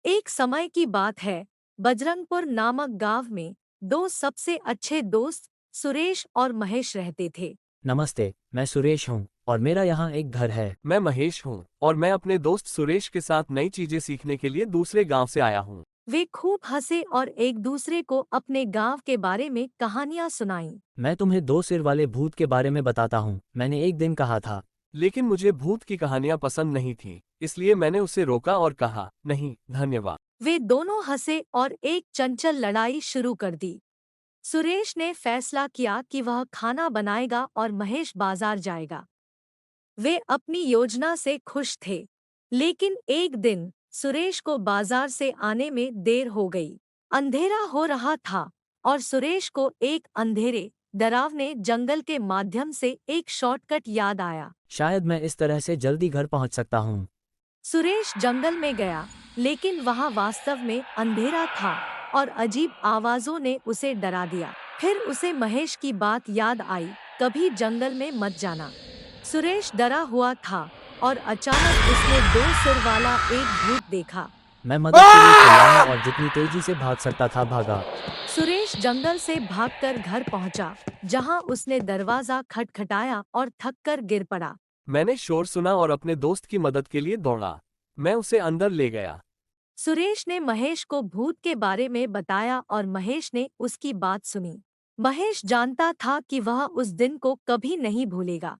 एक समय की बात है, बजरंगपुर नामक गांव में दो सबसे अच्छे दोस्त सुरेश और महेश रहते थे। नमस्ते, मैं सुरेश हूँ और मेरा यहाँ एक घर है। मैं महेश हूँ और मैं अपने दोस्त सुरेश के साथ नई चीजें सीखने के लिए दूसरे गांव से आया हूँ। वे खूब हंसे और एक दूसरे को अपने गांव के बारे में कहानियां सुनाईं। मैं तुम्हें दो सिर वाले भूत के बारे में बताता हूँ। मैंने एक दिन कहा था। लेकिन मुझे भूत की कहानियां पसंद नहीं थी, इसलिए मैंने उसे रोका और कहा, नहीं धन्यवाद। वे दोनों हंसे और एक चंचल लड़ाई शुरू कर दी। सुरेश ने फैसला किया कि वह खाना बनाएगा और महेश बाजार जाएगा। वे अपनी योजना से खुश थे। लेकिन एक दिन सुरेश को बाजार से आने में देर हो गई। अंधेरा हो रहा था और सुरेश को एक अंधेरे डरावने जंगल के माध्यम से एक शॉर्टकट याद आया। शायद मैं इस तरह से जल्दी घर पहुँच सकता हूँ। सुरेश जंगल में गया, लेकिन वहां वास्तव में अंधेरा था और अजीब आवाजों ने उसे डरा दिया। फिर उसे महेश की बात याद आई, कभी जंगल में मत जाना। सुरेश डरा हुआ था और अचानक उसने दो सिर वाला एक भूत देखा। मैं मदद के लिए चिल्लाया और जितनी तेजी से भाग सकता था भागा। सुरेश जंगल से भागकर घर पहुंचा, जहां उसने दरवाजा खटखटाया और थककर गिर पड़ा। मैंने शोर सुना और अपने दोस्त की मदद के लिए दौड़ा। मैं उसे अंदर ले गया। सुरेश ने महेश को भूत के बारे में बताया और महेश ने उसकी बात सुनी। महेश जानता था कि वह उस दिन को कभी नहीं भूलेगा।